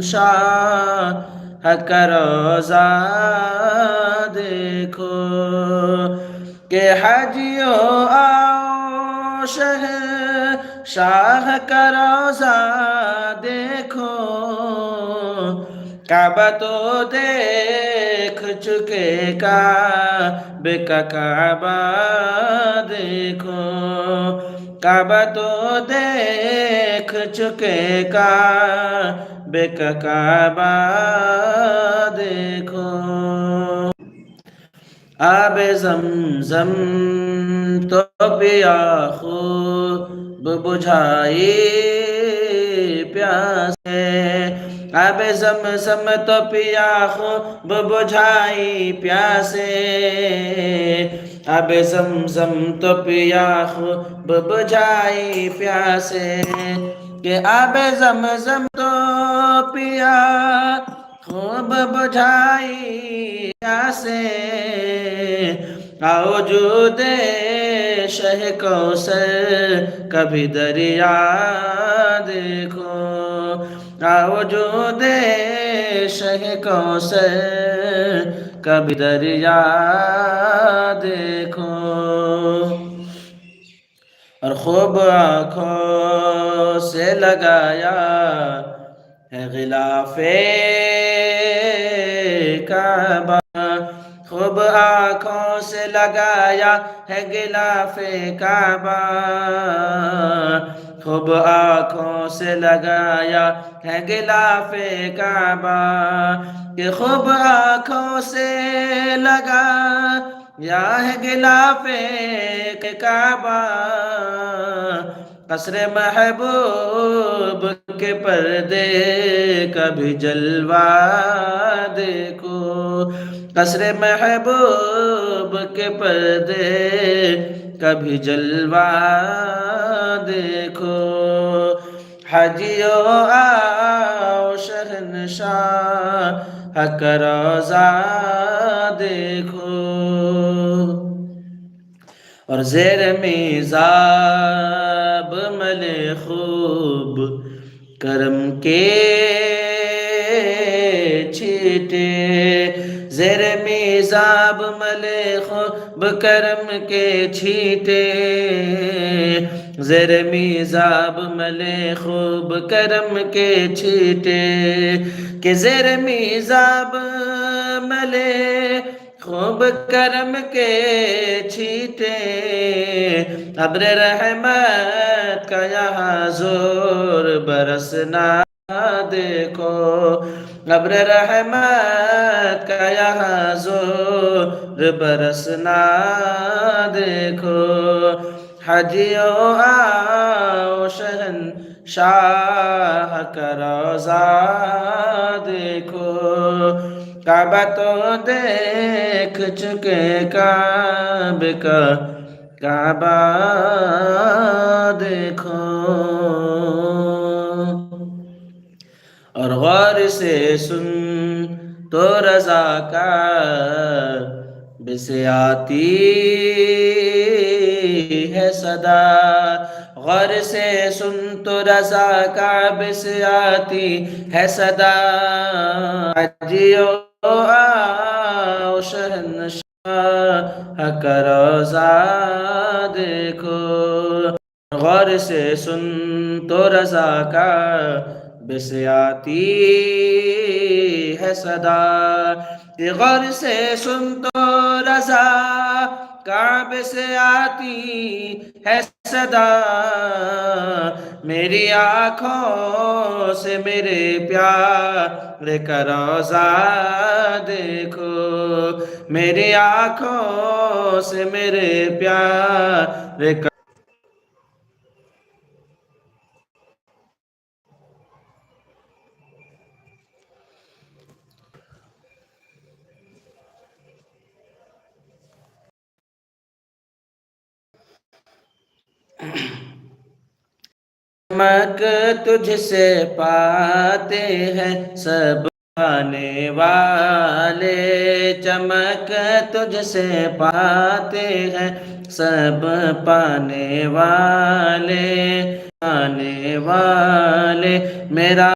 شاہ کا روزہ دیکھو کہ حجیو آؤ شاہ کا روزہ دیکھو کعبہ تو دیکھ چکے کعبے کا کعبہ دیکھو کعبہ تو دیکھ چکے کعبے کا کعبہ دیکھو آب زمزم تو پیا خوب بجھائی پیاس آب زمزم تو پیا خوب بجھائی پیاسے آب زمزم تو پیا خوب بجھائی پیاسے کہ آب زمزم تو پیا خوب بجھائی پیاسے آؤ جود شہ کوثر کبھی دریا دیکھو آؤ جود شہ کوثر کبھی دریا دیکھو اور خوب آنکھوں سے لگایا ہے غلاف کعبہ خوب آنکھوں سے لگایا ہے غلاف کعبہ خوب آنکھوں سے لگایا ہے غلاف کعبہ کہ خوب آنکھوں سے لگایا ہے غلاف کعبہ قصر محبوب کے پردے کبھی جلوہ دیکھو قصر محبوب کے پردے کبھی جلوہ دیکھو حجیو آؤ شہنشاہ کا روزہ دیکھو اور زیر میزاب ملے خوب کرم کے چھیٹے زیر میزاب ملے خوب کرم کے چھیٹے زیر میزاب ملے خوب کرم کے چھیٹے کہ زیر میزاب ملے خوب کرم کے چھیٹے ابر رحمت کا یہاں زور برسنا دیکھو ابر رحمت کا یہاں زور برسنا دیکھو حجیو آؤ شہنشاہ کا روزہ دیکھو کعبہ تو دیکھ چکے کعبے کا کعبہ دیکھو اور غور سے سن تو رضا کا بسے آتی ہے صدا غور سے سن تو رضا کا بسے آتی ہے صدا حجیو آؤ شہنشاہ کا روزہ دیکھو غور سے سن تو رضا کا بسے آتی ہے صدا غور سے سن تو رضا کعبے سے آتی ہے صدا میری آنکھوں سے میرے پیارے کا روزہ دیکھو میری آنکھوں سے میرے پیارے کا چمک تجھ سے پاتے ہیں سب پانے والے چمک تجھ سے پاتے ہیں سب پانے والے میرا